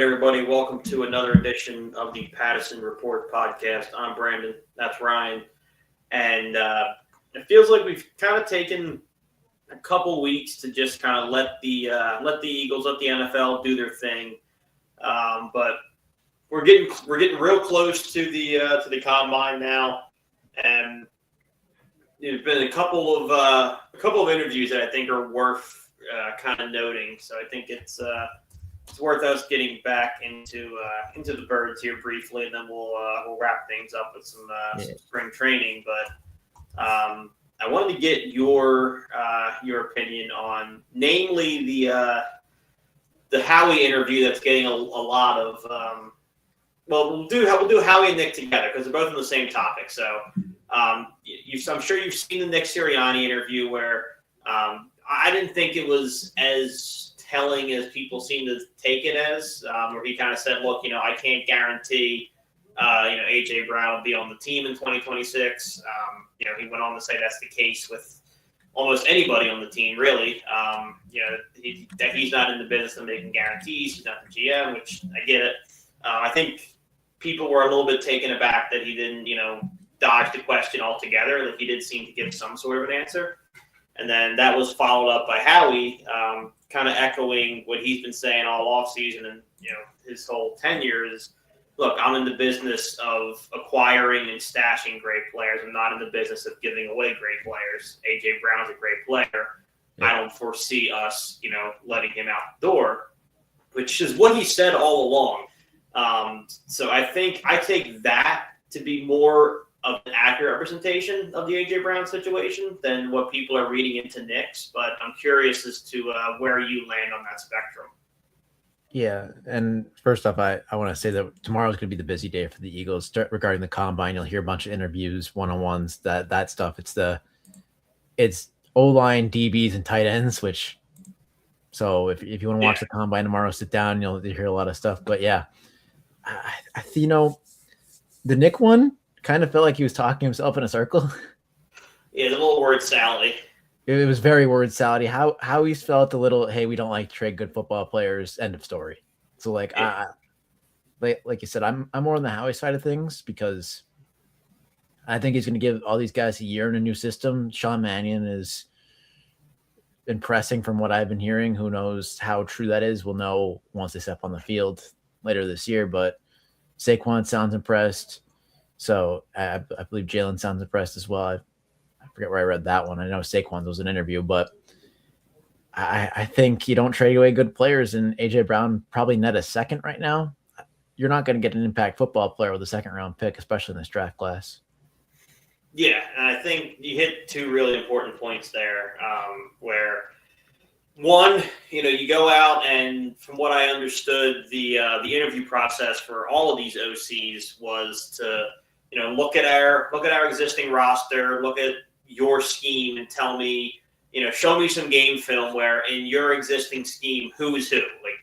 right, everybody. Welcome to another edition of the Patterson Report podcast. I'm Brandon. That's Ryan. And it feels like we've kind of taken a couple weeks to just kind of let the Eagles, let the NFL do their thing. But we're getting real close to the combine now, and there's been a couple of interviews that I think are worth kind of noting. So I think it's worth us getting back into the birds here briefly, and then we'll wrap things up with some spring training. But I wanted to get your opinion on, namely the Howie interview that's getting a lot of. We'll do Howie and Nick together because they're both on the same topic. So I'm sure you've seen the Nick Sirianni interview where I didn't think it was as telling as people seem to take it as, where he kind of said, look, I can't guarantee, A.J. Brown will be on the team in 2026. He went on to say that's the case with almost anybody on the team, really. That he's not in the business of making guarantees. He's not the GM, which I get it. I think people were a little bit taken aback that he didn't, dodge the question altogether. Like, he did seem to give some sort of an answer. And then that was followed up by Howie, kind of echoing what he's been saying all offseason and, his whole tenure is, look, I'm in the business of acquiring and stashing great players. I'm not in the business of giving away great players. A.J. Brown's a great player. Yeah. I don't foresee us, letting him out the door, which is what he said all along. So I think I take that to be more of an accurate representation of the A.J. Brown situation than what people are reading into Nick's, but I'm curious as to where you land on that spectrum. Yeah, and first off, I want to say that tomorrow's going to be the busy day for the Eagles regarding the combine. You'll hear a bunch of interviews, one-on-ones, that stuff. It's O-line, DBs, and tight ends, so if you want to watch the combine tomorrow, sit down, you'll hear a lot of stuff. But yeah, the Nick one kind of felt like he was talking himself in a circle. Yeah, the little word salad. It was very word salady. How he felt a little, hey, we don't like to trade good football players, end of story. So like you said, I'm more on the Howie side of things because I think he's going to give all these guys a year in a new system. Sean Mannion is impressing from what I've been hearing. Who knows how true that is? We'll know once they step on the field later this year, but Saquon sounds impressed. So I believe Jalen sounds impressed as well. I forget where I read that one. I know Saquon's was an interview, but I think you don't trade away good players, and A.J. Brown probably net a second right now. You're not going to get an impact football player with a second-round pick, especially in this draft class. Yeah, and I think you hit two really important points there, where one, you go out and from what I understood, the interview process for all of these OCs was to look at our existing roster, look at your scheme, and tell me, show me some game film where in your existing scheme, who is who? Like,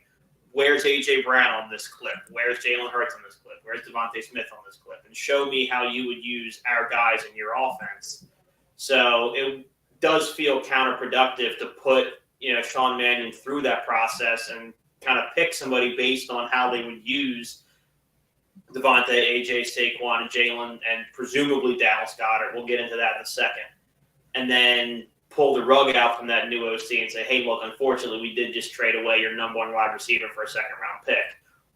where's A.J. Brown on this clip? Where's Jalen Hurts on this clip? Where's Devontae Smith on this clip? And show me how you would use our guys in your offense. So it does feel counterproductive to put, Sean Mannion through that process and kind of pick somebody based on how they would use Devontae, A.J., Saquon, and Jalen, and presumably Dallas Goedert. We'll get into that in a second. And then pull the rug out from that new OC and say, hey, look, unfortunately, we did just trade away your number one wide receiver for a second-round pick,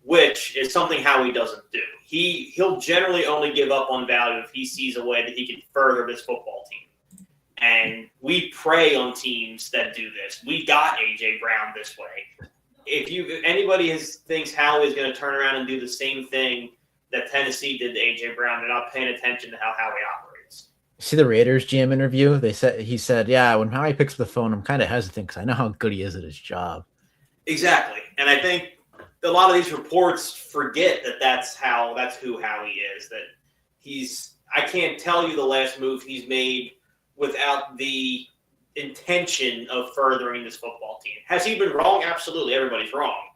which is something Howie doesn't do. He'll generally only give up on value if he sees a way that he can further this football team. And we prey on teams that do this. We got A.J. Brown this way. If anybody thinks Howie is going to turn around and do the same thing that Tennessee did to A.J. Brown, they're not paying attention to how Howie operates. See the Raiders GM interview? He said, yeah, when Howie picks up the phone, I'm kind of hesitant because I know how good he is at his job. Exactly. And I think a lot of these reports forget that's who Howie is, that I can't tell you the last move he's made without the intention of furthering this football team. Has he been wrong? Absolutely. Everybody's wrong.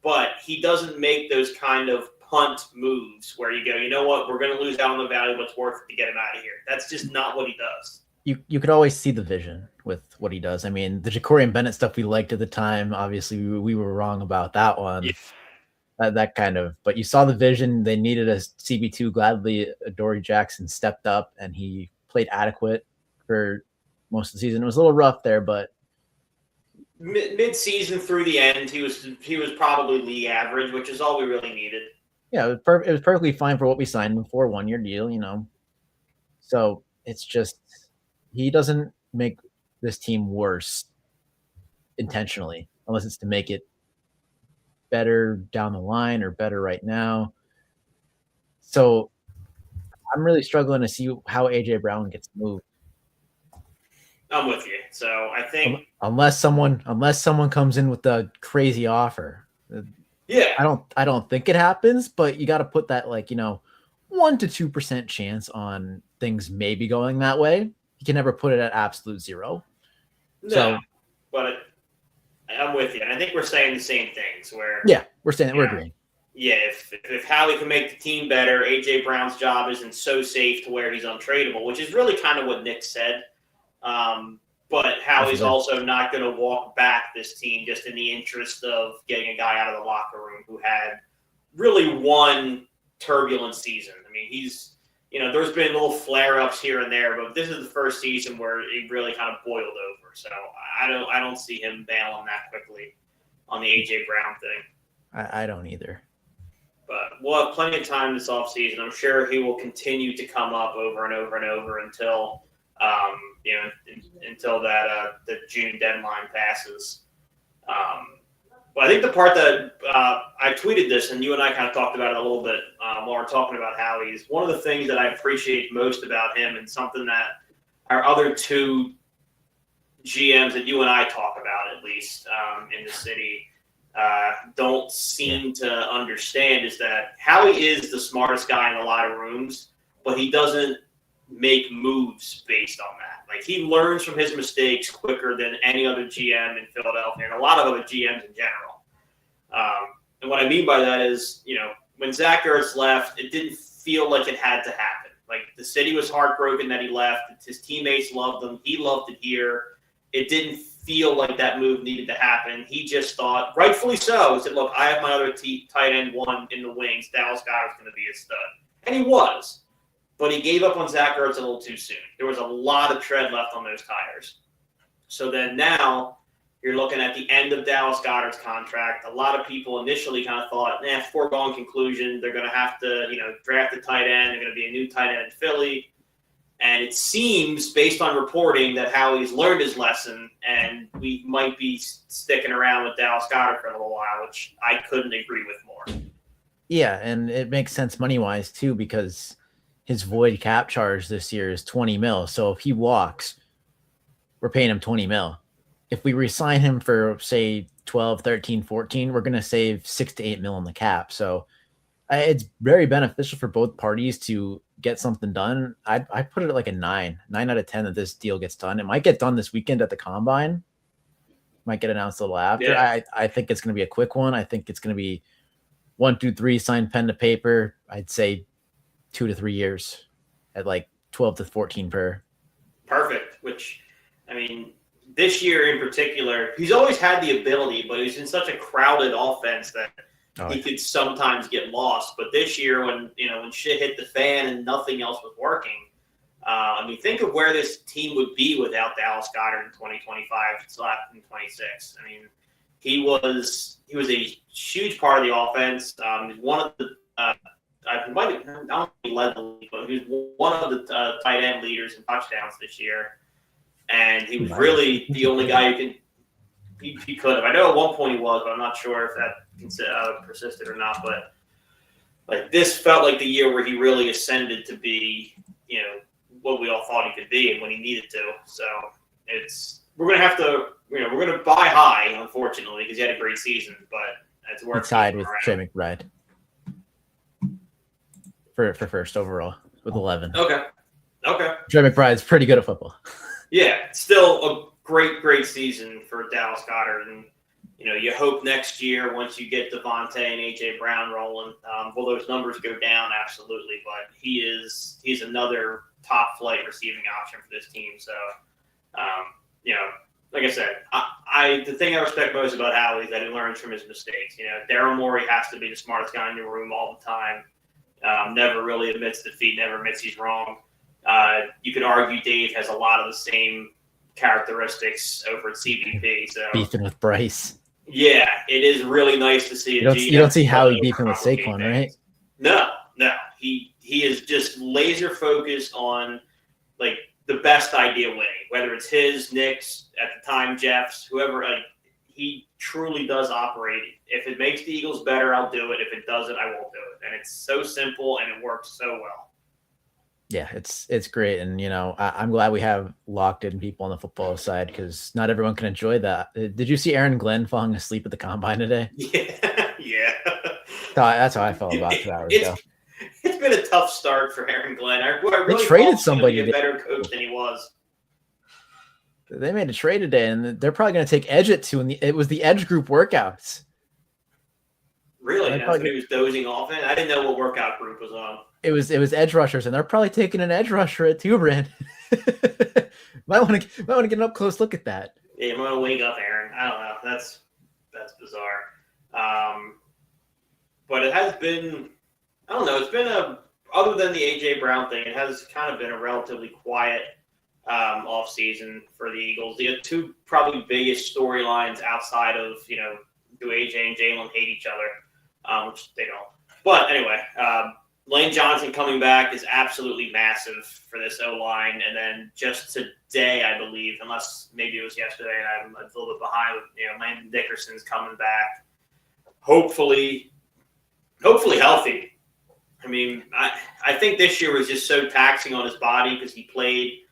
But he doesn't make those kind of punt moves where you go, you know what, we're going to lose out on the value, but it's worth it to get him out of here. That's just not what he does. You could always see the vision with what he does. I mean, the Jacorian Bennett stuff we liked at the time, obviously we were wrong about that one. Yeah. that kind of. But you saw the vision. They needed a CB2. Gladly, Dory Jackson stepped up and he played adequate for most of the season. It was a little rough there, but mid-season through the end, he was probably league average, which is all we really needed. Yeah, it was perfectly fine for what we signed him for, 1 year deal, you know. So it's just he doesn't make this team worse intentionally, unless it's to make it better down the line or better right now. So I'm really struggling to see how AJ Brown gets moved. I'm with you. So I think unless someone comes in with a crazy offer. Yeah. I don't think it happens, but you got to put that 1 to 2% chance on things maybe going that way. You can never put it at absolute zero. No, so, but I'm with you, and I think we're saying the same things. Where we're agreeing. Yeah, if Howie can make the team better, AJ Brown's job isn't so safe to where he's untradeable, which is really kind of what Nick said. But Howie's also not going to walk back this team just in the interest of getting a guy out of the locker room who had really one turbulent season. I mean, there's been little flare-ups here and there, but this is the first season where it really kind of boiled over. So I don't see him bailing that quickly on the AJ Brown thing. I don't either. But we'll have plenty of time this offseason. I'm sure he will continue to come up over and over and over until until that the June deadline passes. But I think the part that I tweeted this, and you and I kind of talked about it a little bit while we're talking about Howie, is one of the things that I appreciate most about him, and something that our other two GMs that you and I talk about, at least in the city, don't seem to understand, is that Howie is the smartest guy in a lot of rooms, but he doesn't make moves based on that. Like, he learns from his mistakes quicker than any other GM in Philadelphia and a lot of other GMs in general. And what I mean by that is, when Zach Ertz left, it didn't feel like it had to happen. Like, the city was heartbroken that he left. His teammates loved him. He loved it here. It didn't feel like that move needed to happen. He just thought, rightfully so, he said, look, I have my other tight end one in the wings. Dallas Goedert's going to be a stud. And he was. But he gave up on Zach Ertz a little too soon. There was a lot of tread left on those tires. So then now you're looking at the end of Dallas Goedert's contract. A lot of people initially kind of thought, foregone conclusion. They're going to have to, draft a tight end. They're going to be a new tight end in Philly. And it seems, based on reporting, that Howie's learned his lesson, and we might be sticking around with Dallas Goedert for a little while, which I couldn't agree with more. Yeah, and it makes sense money-wise, too, because his void cap charge this year is $20 million. So if he walks, we're paying him $20 million. If we resign him for, say, 12, 13, 14, we're going to save $6 to $8 million on the cap. So it's very beneficial for both parties to get something done. I put it at like a 9 out of 10 that this deal gets done. It might get done this weekend at the combine. Might get announced a little after. Yeah. I think it's going to be a quick one. I think it's going to be 1, 2, 3, sign pen to paper. I'd say 2 to 3 years at like 12 to 14 per. Perfect. Which, I mean, this year in particular, he's always had the ability, but he's in such a crowded offense that he could sometimes get lost. But this year, when shit hit the fan and nothing else was working, think of where this team would be without Dallas Goedert in 2025 and 26. I mean, he was a huge part of the offense. He's one of the I don't know if he led the league, but he was one of the tight end leaders in touchdowns this year, and he was really the only guy who can. He could have. I know at one point he was, but I'm not sure if that persisted or not. But like, this felt like the year where he really ascended to be, what we all thought he could be and when he needed to. So we're gonna have to, we're gonna buy high, unfortunately, because he had a great season. But it's worth. Tied with Trey McBride for first overall with 11. Okay. Trey McBride's pretty good at football. Yeah, still a great season for Dallas Goedert, and you hope next year, once you get Devontae and AJ Brown rolling, will those numbers go down? Absolutely, but he's another top flight receiving option for this team. So, like I said, the thing I respect most about Howie is that he learns from his mistakes. Daryl Morey has to be the smartest guy in the room all the time. Never really admits defeat, never admits he's wrong. You could argue Dave has a lot of the same characteristics over at CVP. So beefing with Bryce. Yeah, it is really nice to see. You don't see Howie beefing with Saquon, right? No. He is just laser focused on like the best idea winning, whether it's his, Nick's, at the time Jeff's, whoever. Like he truly does operate. If it makes the Eagles better, I'll do it. If it doesn't, I won't do it. And it's so simple and it works so well. Yeah, it's great, and I'm glad we have locked in people on the football side because not everyone can enjoy that. Did you see Aaron Glenn falling asleep at the combine today? Yeah. That's how I felt about 2 hours ago. It's been a tough start for Aaron Glenn. I really they traded somebody to be a better coach than he was. They made a trade today, and they're probably going to take Edge at 2. And it was the Edge group workouts. Really? That's what he was dozing off in? I didn't know what workout group was on. It was edge rushers, and they're probably taking an edge rusher at 2, Brand. might want to get an up close look at that. Yeah, you might want to wake up, Aaron. I don't know. That's bizarre. But it has been. I don't know. It's been other than the AJ Brown thing, it has kind of been a relatively quiet off season for the Eagles. The two probably biggest storylines outside of do AJ and Jalen hate each other, which they don't. But anyway. Lane Johnson coming back is absolutely massive for this O-line. And then just today, I believe, unless maybe it was yesterday and I'm a little bit behind with, Landon Dickerson's coming back. Hopefully healthy. I mean, I think this year was just so taxing on his body because he played,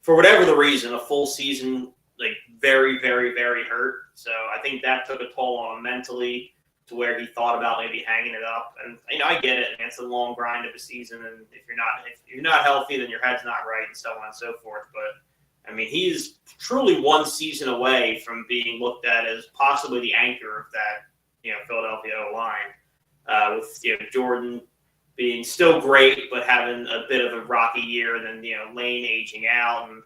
for whatever the reason, a full season, like very, very, very hurt. So I think that took a toll on him mentally, to where he thought about maybe hanging it up. And I get it, and it's a long grind of a season, and if you're not healthy, then your head's not right, and so on and so forth. But I mean, he's truly one season away from being looked at as possibly the anchor of that Philadelphia O-line, with Jordan being still great but having a bit of a rocky year, and then Lane aging out, and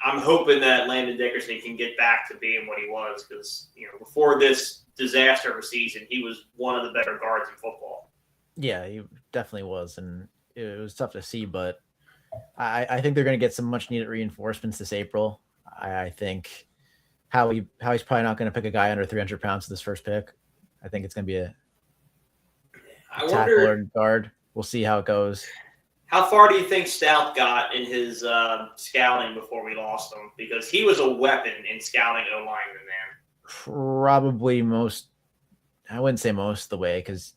I'm hoping that Landon Dickerson can get back to being what he was, because before this disaster of a season, he was one of the better guards in football. Yeah, he definitely was, and it was tough to see, but I think they're going to get some much needed reinforcements this April. I think Howie's probably not going to pick a guy under 300 pounds with this first pick. I think it's going to be a tackle or guard. We'll see how it goes. How far do you think Stout got in his scouting before we lost him? Because he was a weapon in scouting O-linemen, man. Probably most. I wouldn't say most of the way, because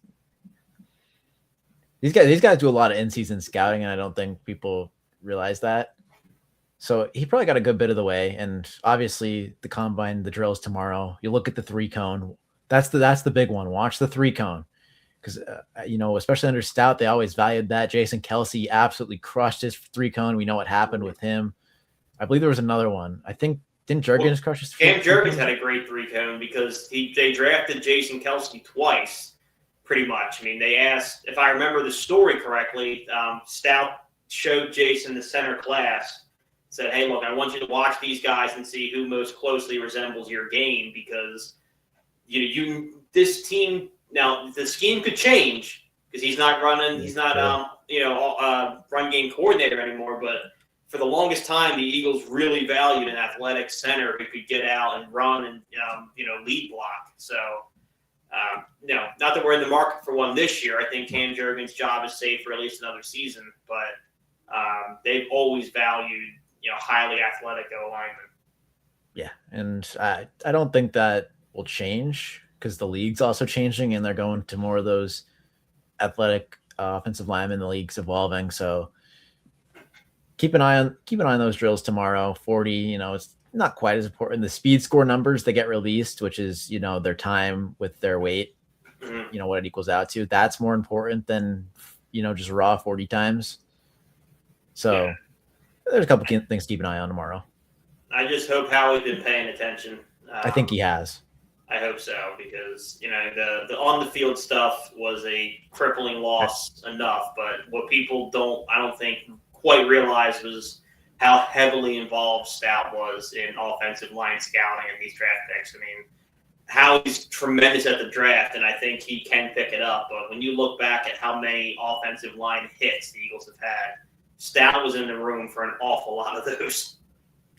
these guys do a lot of in-season scouting, and I don't think people realize that. So he probably got a good bit of the way, and obviously the combine, the drills tomorrow. You look at the 3-cone. That's the big one. Watch the 3-cone, because especially under Stout, they always valued that. Jason Kelsey absolutely crushed his 3-cone. We know what happened with him. I believe there was another one. I think. Didn't Jurgens crush his? Cam Jurgens had a great 3-cone because they drafted Jason Kelsey twice, pretty much. I mean, they asked, if I remember the story correctly, Stout showed Jason the center class, said, "Hey, look, I want you to watch these guys and see who most closely resembles your game, because this team now the scheme could change because he's not running, he's not run game coordinator anymore, but." For the longest time, the Eagles really valued an athletic center who could get out and run and lead block. So, not that we're in the market for one this year. I think Cam Jurgens' job is safe for at least another season, but they've always valued highly athletic O-linemen. Yeah, and I don't think that will change because the league's also changing and they're going to more of those athletic offensive linemen. The league's evolving, so. Keep an eye on those drills tomorrow. 40, it's not quite as important. The speed score numbers they get released, which is, their time with their weight, what it equals out to. That's more important than, just raw 40 times. So there's a couple things to keep an eye on tomorrow. I just hope Howie's been paying attention. I think he has. I hope so, because, the on the field stuff was a crippling loss enough, but what people I don't think quite realized was how heavily involved Stout was in offensive line scouting and these draft picks. I mean, how he's tremendous at the draft, and I think he can pick it up. But when you look back at how many offensive line hits the Eagles have had, Stout was in the room for an awful lot of those.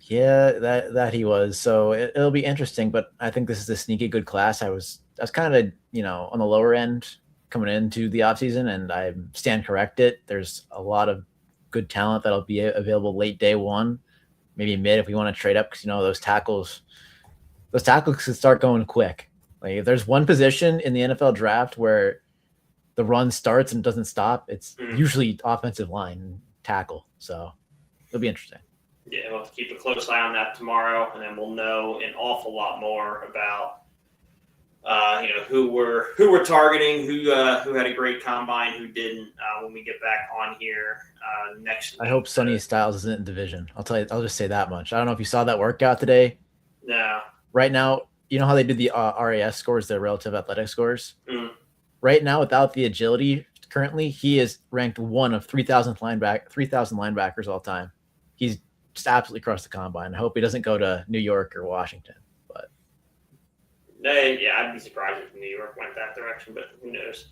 Yeah, that he was. So it'll be interesting, but I think this is a sneaky good class. I was kind of, on the lower end coming into the offseason, and I stand corrected. There's a lot of good talent that'll be available late day one, maybe mid if we want to trade up, because those tackles can start going quick. Like if there's one position in the NFL draft where the run starts and doesn't stop, it's usually offensive line tackle. So it'll be interesting. Yeah, we'll have to keep a close eye on that tomorrow, and then we'll know an awful lot more about who we're targeting, who had a great combine, who didn't. When we get back on here next week. I hope Sonny Styles isn't in division. I'll just say that much. I don't know if you saw that workout today. No. Right now, you know how they do the RAS scores, the relative athletic scores. Mm. Right now, without the agility, currently he is ranked one of 3,000 linebackers all time. He's just absolutely crushed the combine. I hope he doesn't go to New York or Washington. But I'd be surprised if New York went that direction, but who knows?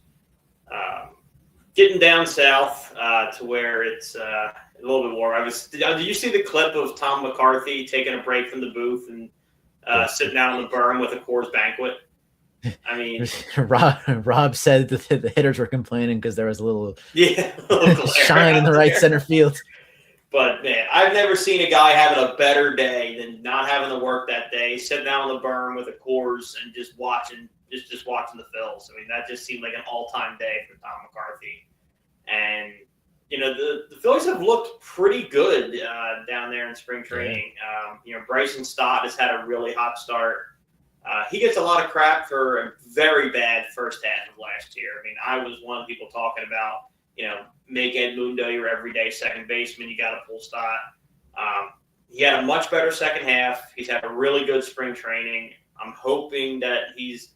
Getting down south to where it's a little bit warm. Did you see the clip of Tom McCarthy taking a break from the booth and sitting out on the berm with a Coors Banquet? I mean, Rob said that the hitters were complaining because there was a little shine in the right center field. But man, I've never seen a guy having a better day than not having to work that day, sitting out on the berm with a Coors and just watching the Phils. I mean, that just seemed like an all-time day for Tom McCarthy. And the Phillies have looked pretty good down there in spring training. Bryson Stott has had a really hot start. He gets a lot of crap for a very bad first half of last year. I mean, I was one of the people talking about, make Edmundo your everyday second baseman. You got to pull Stott. He had a much better second half. He's had a really good spring training. I'm hoping that he's,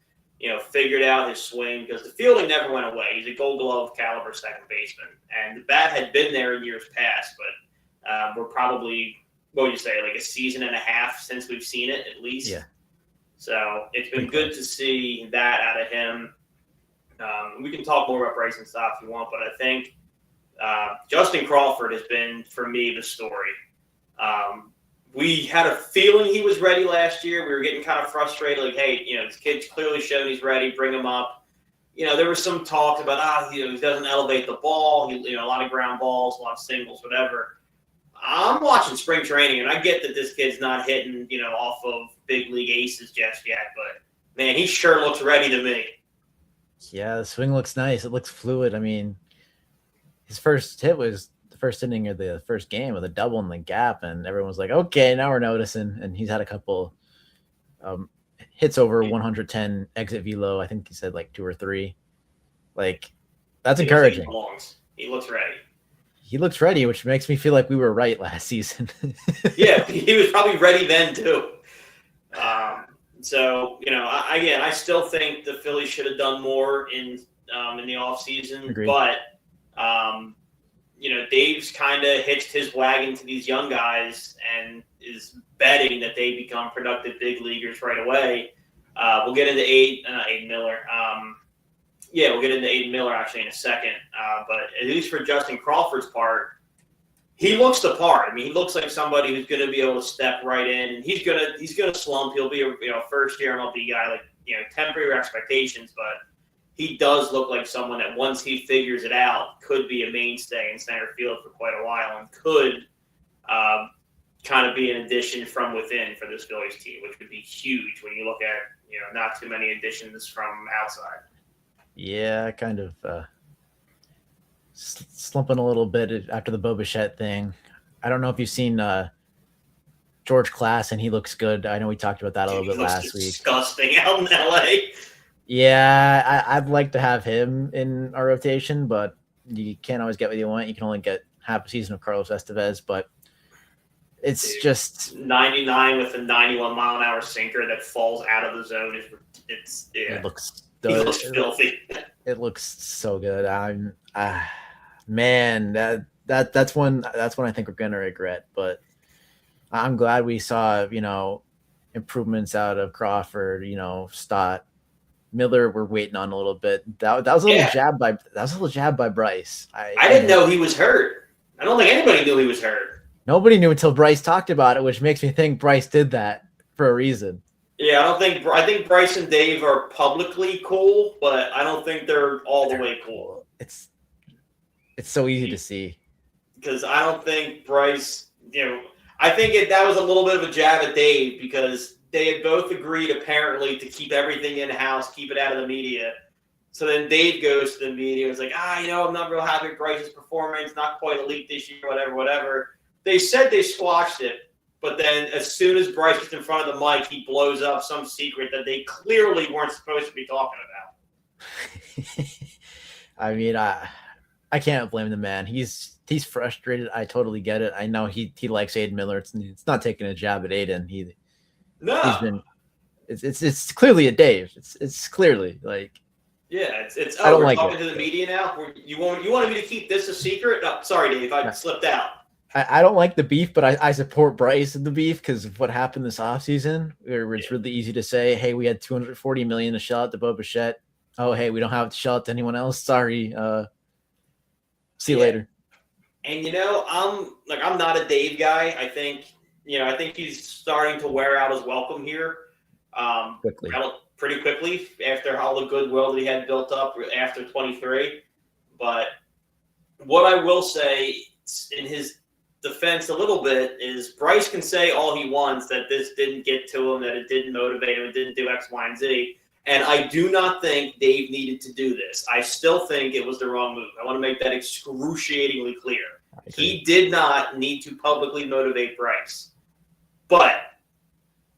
figured out his swing, because the fielding never went away. He's a Gold Glove caliber second baseman, and the bat had been there in years past. But we're probably, what would you say, like a season and a half since we've seen it at least. Yeah. So it's been good to see that out of him. We can talk more about Bryson Stott if you want, but I think Justin Crawford has been, for me, the story. We had a feeling he was ready last year. We were getting kind of frustrated, like, hey, this kid's clearly shown he's ready. Bring him up. There was some talk about, he doesn't elevate the ball. A lot of ground balls, a lot of singles, whatever. I'm watching spring training, and I get that this kid's not hitting, off of big league aces just yet, but man, he sure looks ready to me. Yeah, the swing looks nice. It looks fluid. I mean, his first hit was the first inning of the first game with a double in the gap, and everyone was like, okay, now we're noticing. And he's had a couple hits over 110 exit velo. I think he said like 2 or 3. Like, that's encouraging. He looks ready. He looks ready, which makes me feel like we were right last season. Yeah, he was probably ready then too. So, I still think the Phillies should have done more in the offseason. Agreed. But, Dave's kind of hitched his wagon to these young guys and is betting that they become productive big leaguers right away. We'll get into Aiden Miller. We'll get into Aiden Miller actually in a second. But at least for Justin Crawford's part, he looks the part. I mean, he looks like somebody who's going to be able to step right in, and he's gonna slump. He'll be a first year MLB guy, temper your expectations, but he does look like someone that once he figures it out could be a mainstay in center field for quite a while, and could kind of be an addition from within for this Phillies team, which would be huge when you look at not too many additions from outside. Yeah, kind of slumping a little bit after the Bo Bichette thing. I don't know if you've seen George Klass, and he looks good. I know we talked about that a little bit last week. Disgusting out in LA. Yeah, I'd like to have him in our rotation, but you can't always get what you want. You can only get half a season of Carlos Estevez, but it's just 99 with a 91 mile an hour sinker that falls out of the zone. It looks filthy. It looks so good. Man, that's one I think we're gonna regret. But I'm glad we saw, improvements out of Crawford, Stott. Miller we're waiting on a little bit. That was a little jab by Bryce. I didn't know he was hurt. I don't think anybody knew he was hurt. Nobody knew until Bryce talked about it, which makes me think Bryce did that for a reason. Yeah, I think Bryce and Dave are publicly cool, but I don't think they're all the way cool. It's so easy to see. Because I don't think Bryce, I think that was a little bit of a jab at Dave because they had both agreed apparently to keep everything in-house, keep it out of the media. So then Dave goes to the media and is like, I'm not real happy with Bryce's performance, not quite elite this year, whatever. They said they squashed it, but then as soon as Bryce gets in front of the mic, he blows up some secret that they clearly weren't supposed to be talking about. I mean, I can't blame the man. He's frustrated. I totally get it. I know he likes Aiden Miller. It's not taking a jab at Aiden. He's been. It's clearly a Dave. It's clearly like. Yeah, it's. I don't like talking to the media now. You wanted me to keep this a secret? Oh, sorry, Dave. I slipped out. I don't like the beef, but I support Bryce in the beef because of what happened this offseason. Where it's really easy to say, hey, we had $240 million to shell out to Bo Bichette. Oh, hey, we don't have it to shell out to anyone else. Sorry. See you later. And I'm not a Dave guy. I think he's starting to wear out his welcome here. Pretty quickly after all the goodwill that he had built up after 23. But what I will say in his defense a little bit is Bryce can say all he wants that this didn't get to him, that it didn't motivate him, it didn't do X, Y, and Z. And I do not think Dave needed to do this. I still think it was the wrong move. I want to make that excruciatingly clear. He did not need to publicly motivate Bryce. But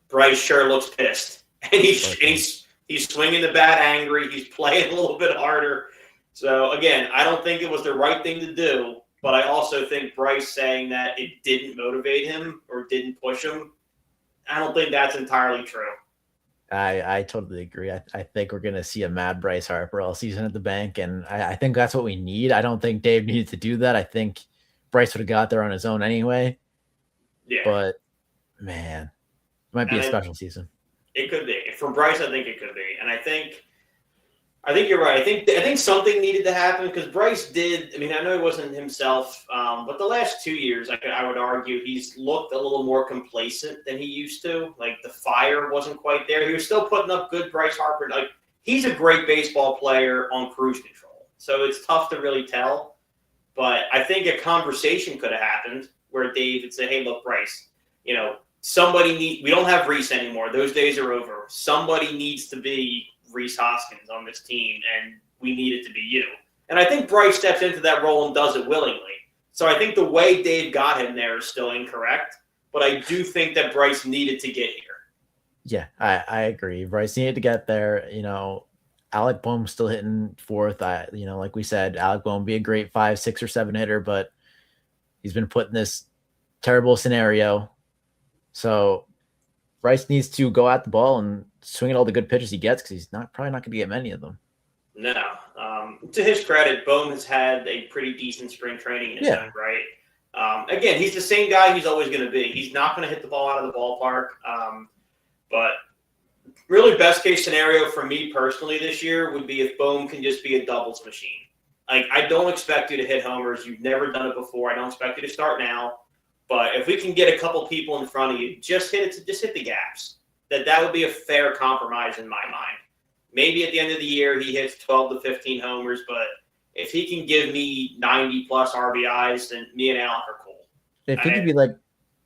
Bryce sure looks pissed. And he's swinging the bat angry. He's playing a little bit harder. So, again, I don't think it was the right thing to do. But I also think Bryce saying that it didn't motivate him or didn't push him, I don't think that's entirely true. I totally agree. I think we're going to see a mad Bryce Harper all season at the bank, and I think that's what we need. I don't think Dave needed to do that. I think Bryce would have got there on his own anyway. Yeah. But, man, it might be a special season. It could be. For Bryce, I think it could be. And I think you're right. I think something needed to happen because Bryce did. I mean, I know he wasn't himself, but the last 2 years, I would argue he's looked a little more complacent than he used to. Like the fire wasn't quite there. He was still putting up good Bryce Harper. Like he's a great baseball player on cruise control. So it's tough to really tell. But I think a conversation could have happened where Dave would say, "Hey, look, Bryce, we don't have Reese anymore. Those days are over. Somebody needs to be Reese Hoskins on this team, and we need it to be you." And I think Bryce steps into that role and does it willingly. So I think the way Dave got him there is still incorrect, but I do think that Bryce needed to get here. Yeah, I agree. Bryce needed to get there. Alec Boehm's still hitting fourth. Like we said, Alec Boehm would be a great 5, 6, or 7 hitter, but he's been put in this terrible scenario. So Bryce needs to go at the ball and swing at all the good pitches he gets because he's probably not going to get many of them. No. To his credit, Boehm has had a pretty decent spring training in his own right. Again, he's the same guy he's always going to be. He's not going to hit the ball out of the ballpark. But really best case scenario for me personally this year would be if Boehm can just be a doubles machine. Like I don't expect you to hit homers. You've never done it before. I don't expect you to start now. But if we can get a couple people in front of you, just hit the gaps. That would be a fair compromise in my mind. Maybe at the end of the year he hits 12 to 15 homers, but if he can give me 90 plus RBIs, then me and Alec are cool. If he could be like,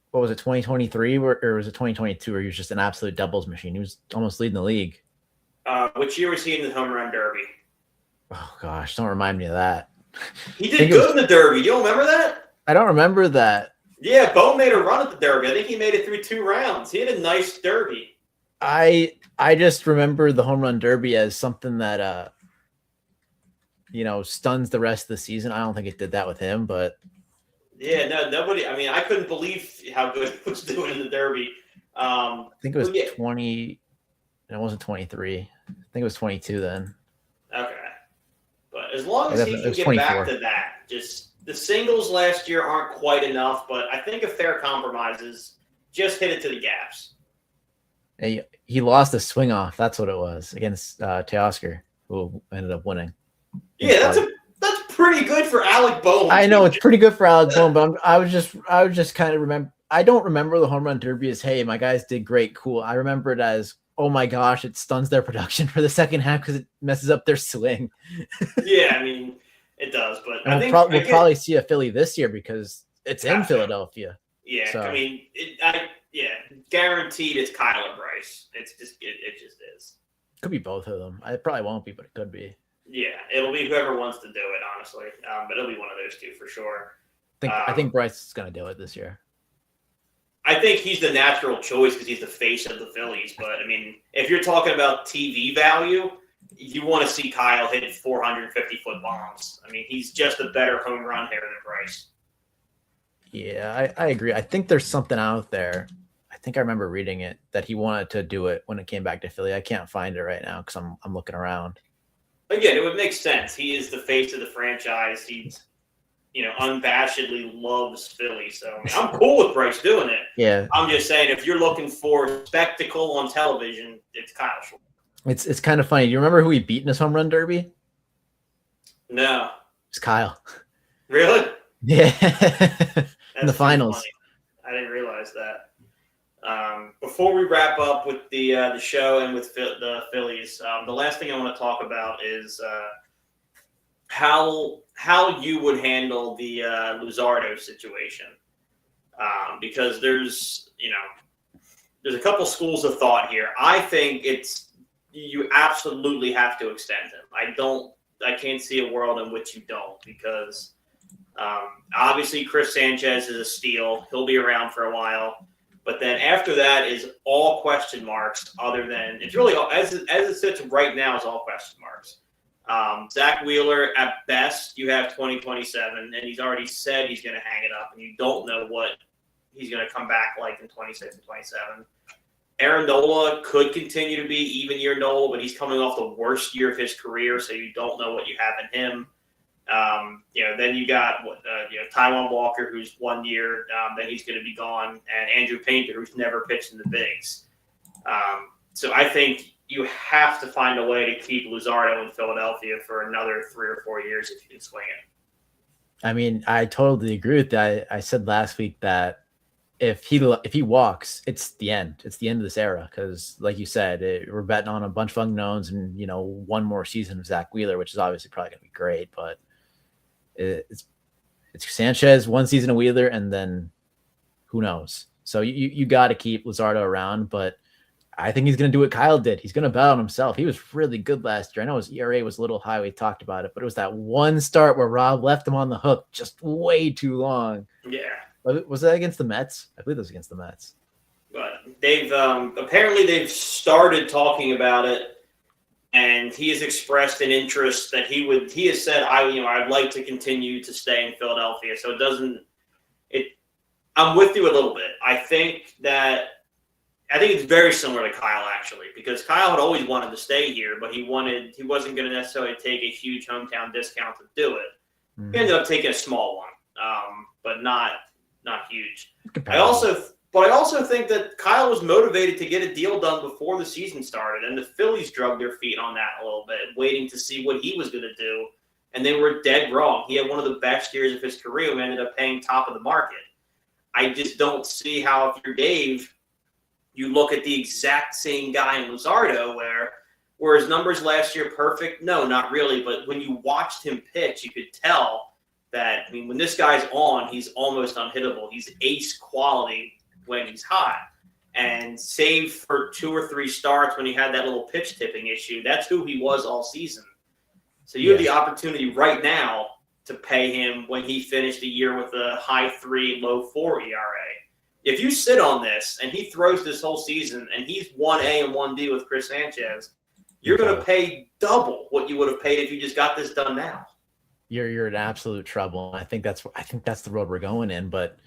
what was it, 2023 or was it 2022 where he was just an absolute doubles machine? He was almost leading the league. Which year was he in the home run derby? Oh gosh, don't remind me of that. He did good in the derby. You don't remember that? I don't remember that. Yeah, Bo made a run at the derby. I think he made it through 2 rounds. He had a nice derby. I just remember the home run derby as something that stuns the rest of the season. I don't think it did that with him, but yeah, no, nobody. I mean, I couldn't believe how good he was doing in the derby. I think it was 20. It wasn't 23. I think it was 22 then. Okay, but as long as he can get 24. Back to that, just the singles last year aren't quite enough, but I think a fair compromise is just hit it to the gaps. He lost a swing off. That's what it was against Teoscar, who ended up winning. Yeah, that's pretty good for Alec Bohm. I know it's pretty good for Alec Bohm, but I was just kind of remember. I don't remember the home run derby as, hey, my guys did great, cool. I remember it as, oh my gosh, it stuns their production for the second half because it messes up their swing. Yeah, I mean it does, but I think we'll probably see a Philly this year because it's in Philadelphia. Yeah, so. I mean, guaranteed it's Kyle or Bryce. It just is. Could be both of them. It probably won't be, but it could be. Yeah, it'll be whoever wants to do it, honestly. But it'll be one of those two for sure. I think Bryce is going to do it this year. I think he's the natural choice because he's the face of the Phillies. But, I mean, if you're talking about TV value, you want to see Kyle hit 450-foot bombs. I mean, he's just a better home run hitter than Bryce. Yeah, I agree. I think there's something out there. I think I remember reading it that he wanted to do it when it came back to Philly. I can't find it right now because I'm looking around. Again, it would make sense. He is the face of the franchise. He, unabashedly loves Philly. So I'm cool with Bryce doing it. Yeah. I'm just saying, if you're looking for spectacle on television, it's Kyle Schwarber. It's kind of funny. Do you remember who he beat in his home run derby? No. It's Kyle. Really? Yeah. In the finals. Funny. I didn't realize that. Before we wrap up with the show and with the Phillies, the last thing I want to talk about is how you would handle the Luzardo situation, because there's a couple schools of thought here. I think you absolutely have to extend him. I can't see a world in which you don't, because obviously Chris Sanchez is a steal. He'll be around for a while. But then after that is all question marks, other than it's really as it sits right now is all question marks. Zach Wheeler, at best, you have 2027, and he's already said he's going to hang it up, and you don't know what he's going to come back like in 26 and 27. Aaron Nola could continue to be even year Nola, but he's coming off the worst year of his career, so you don't know what you have in him. Then you got Taijuan Walker, who's 1 year, then he's going to be gone, and Andrew Painter, who's never pitched in the bigs. So I think you have to find a way to keep Luzardo in Philadelphia for another 3 or 4 years if you can swing it. I mean, I totally agree with that. I said last week that if he walks, it's the end. It's the end of this era because, like you said, we're betting on a bunch of unknowns and one more season of Zach Wheeler, which is obviously probably going to be great, but it's Sanchez, 1 season of Wheeler, and then who knows? So you got to keep Luzardo around, but I think he's going to do what Kyle did. He's going to bet on himself. He was really good last year. I know his ERA was a little high. We talked about it, but it was that one start where Rob left him on the hook just way too long. Yeah. Was that against the Mets? I believe it was against the Mets. But they've apparently they've started talking about it, and he has expressed an interest that he has said, I'd like to continue to stay in Philadelphia. So I'm with you a little bit. I think it's very similar to Kyle, actually, because Kyle had always wanted to stay here, but he wasn't going to necessarily take a huge hometown discount to do it. Mm-hmm. He ended up taking a small one, but not huge. I also think that Kyle was motivated to get a deal done before the season started, and the Phillies drug their feet on that a little bit, waiting to see what he was going to do, and they were dead wrong. He had one of the best years of his career and ended up paying top of the market. I just don't see how, if you're Dave, you look at the exact same guy in Luzardo, where his numbers last year perfect? No, not really, but when you watched him pitch, you could tell that, when this guy's on, he's almost unhittable. He's ace quality when he's hot. And save for 2 or 3 starts when he had that little pitch tipping issue, that's who he was all season. So you have the opportunity right now to pay him when he finished the year with a high 3, low 4 ERA. If you sit on this and he throws this whole season and he's 1A and 1B with Chris Sanchez, you're going to pay double what you would have paid if you just got this done now. You're in absolute trouble. I think that's the road we're going in. But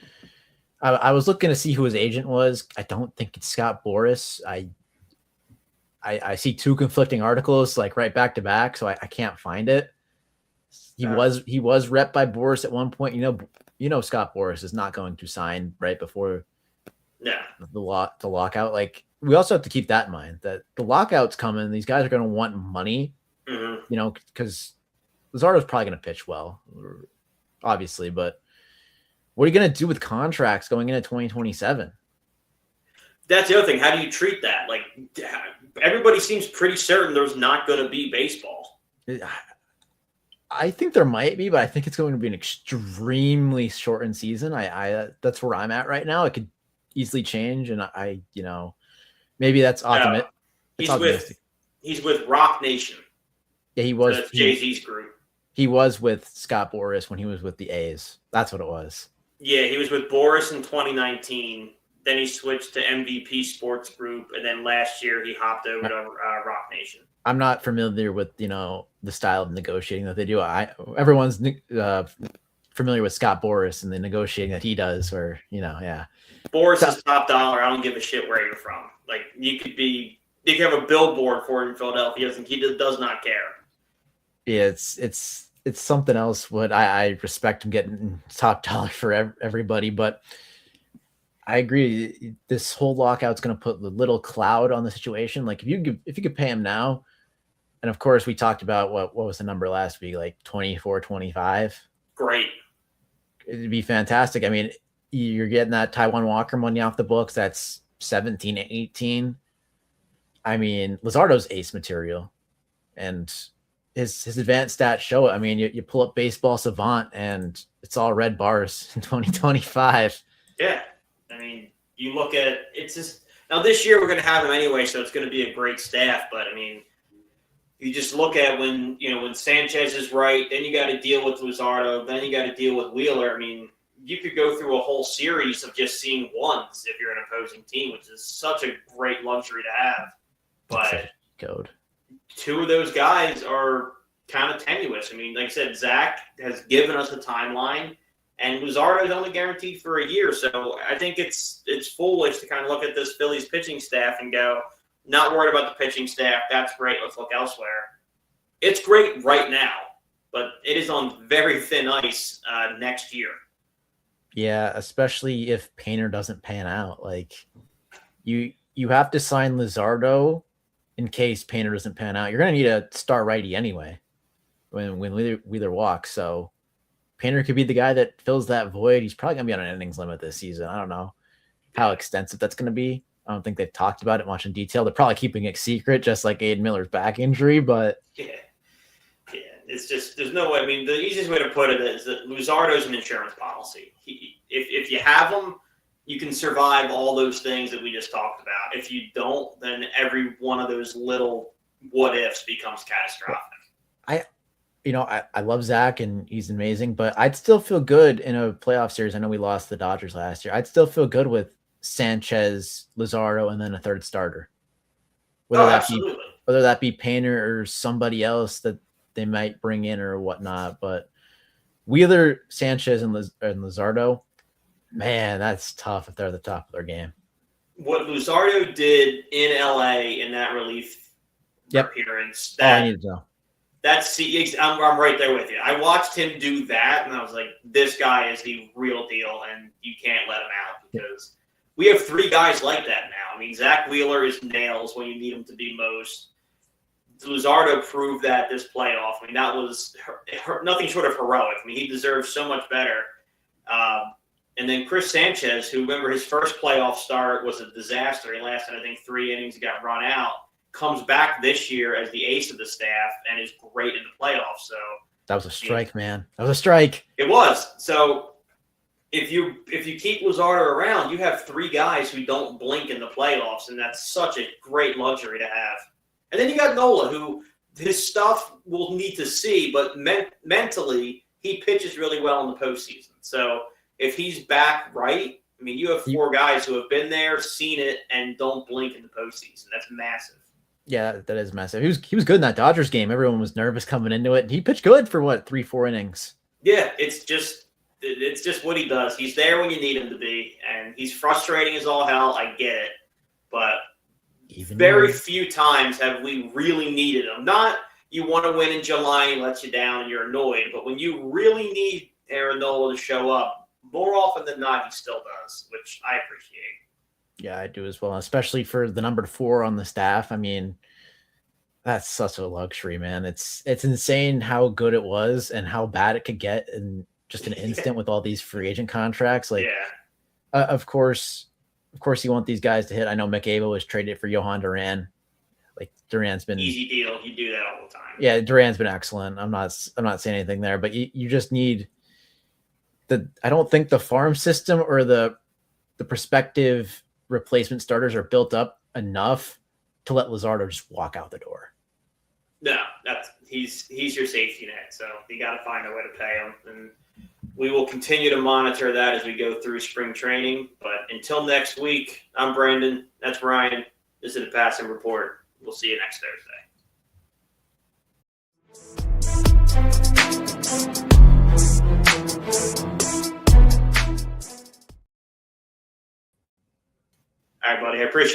I was looking to see who his agent was. I don't think it's Scott Boras. I see 2 conflicting articles like right back to back, so I can't find it. He was rep by Boris at one point. Scott Boris is not going to sign right before the lockout. Like, we also have to keep that in mind, that the lockout's coming. These guys are going to want money, because Luzardo's probably going to pitch well, obviously, but what are you going to do with contracts going into 2027? That's the other thing. How do you treat that? Like, everybody seems pretty certain there's not going to be baseball. I think there might be, but I think it's going to be an extremely shortened season. I that's where I'm at right now. It could easily change, and maybe that's optimistic. He's with Rock Nation. Yeah, he was. That's Jay-Z's group. He was with Scott Boras when he was with the A's. That's what it was. Yeah, he was with Boras in 2019. Then he switched to MVP Sports Group, and then last year he hopped over to Rock Nation. I'm not familiar with the style of negotiating that they do. Everyone's familiar with Scott Boras and the negotiating that he does. Where Boras is top dollar. I don't give a shit where you're from. Like, you could have a billboard for him in Philadelphia. He does not care. Yeah, it's something else. What I respect him getting top dollar for everybody, but I agree. This whole lockout's going to put a little cloud on the situation. Like, if you could pay him now, and of course we talked about what was the number last week, like 24, 25. Great. It'd be fantastic. I mean, you're getting that Taiwan Walker money off the books. That's 17, 18. I mean, Luzardo's ace material, and his advanced stats show it. I mean, you pull up Baseball Savant, and it's all red bars in 2025. Yeah. I mean, you look at it's just now this year we're going to have him anyway, so it's going to be a great staff. But I mean, you just look at when Sanchez is right, then you got to deal with Luzardo, then you got to deal with Wheeler. I mean, you could go through a whole series of just seeing ones if you're an opposing team, which is such a great luxury to have. But two of those guys are kind of tenuous. I mean, like I said, Zach has given us a timeline. And Luzardo is only guaranteed for a year, so I think it's foolish to kind of look at this Phillies pitching staff and go, not worried about the pitching staff. That's great. Let's look elsewhere. It's great right now, but it is on very thin ice next year. Yeah, especially if Painter doesn't pan out. Like, you have to sign Luzardo in case Painter doesn't pan out. You're going to need a star righty anyway when Wheeler walks, so Painter could be the guy that fills that void. He's probably going to be on an innings limit this season. I don't know how extensive that's going to be. I don't think they've talked about it much in detail. They're probably keeping it secret, just like Aiden Miller's back injury. But yeah, it's just there's no way. I mean, the easiest way to put it is that Luzardo's an insurance policy. If you have him, you can survive all those things that we just talked about. If you don't, then every one of those little what ifs becomes catastrophic. I love Zach and he's amazing, but I'd still feel good in a playoff series. I know we lost the Dodgers last year. I'd still feel good with Sanchez, Luzardo, and then a third starter. Absolutely. Whether that be Painter or somebody else that they might bring in or whatnot. But Wheeler, Sanchez, and Luzardo, man, that's tough if they're at the top of their game. What Luzardo did in LA in that relief appearance, I need to know. I'm right there with you. I watched him do that, and I was like, this guy is the real deal, and you can't let him out because we have three guys like that now. I mean, Zach Wheeler is nails when you need him to be most. Luzardo proved that this playoff. I mean, that was nothing short of heroic. I mean, he deserves so much better. And then Chris Sanchez, who, remember, his first playoff start was a disaster. He lasted, I think, 3 innings. He got run out. Comes back this year as the ace of the staff and is great in the playoffs. So that was a strike, man. That was a strike. It was. So if you keep Luzardo around, you have 3 guys who don't blink in the playoffs, and that's such a great luxury to have. And then you got Nola, who his stuff we'll need to see, but mentally he pitches really well in the postseason. So if he's back right, I mean, you have 4 guys who have been there, seen it, and don't blink in the postseason. That's massive. Yeah, that is massive. He was good in that Dodgers game. Everyone was nervous coming into it. He pitched good for 3-4 innings. Yeah, it's just what he does. He's there when you need him to be, and he's frustrating as all hell. I get it, but very few times have we really needed him. Not you want to win in July and he lets you down and you're annoyed. But when you really need Aaron Nola to show up, more often than not, he still does, which I appreciate. Yeah, I do as well, especially for the number 4 on the staff. I mean, that's such a luxury, man. It's insane how good it was and how bad it could get in just an instant with all these free agent contracts. Like, of course, you want these guys to hit. I know McAvoy was traded for Johan Duran. Like, Duran's been easy deal. You do that all the time. Yeah, Duran's been excellent. I'm not saying anything there, but you just need I don't think the farm system or the prospective replacement starters are built up enough to let Luzardo just walk out the door. No, he's your safety net, so you got to find a way to pay him, and we will continue to monitor that as we go through spring training. But until next week, I'm Brandon. That's Ryan. This is the Passing Report. We'll see you next Thursday. All right, buddy. I appreciate it.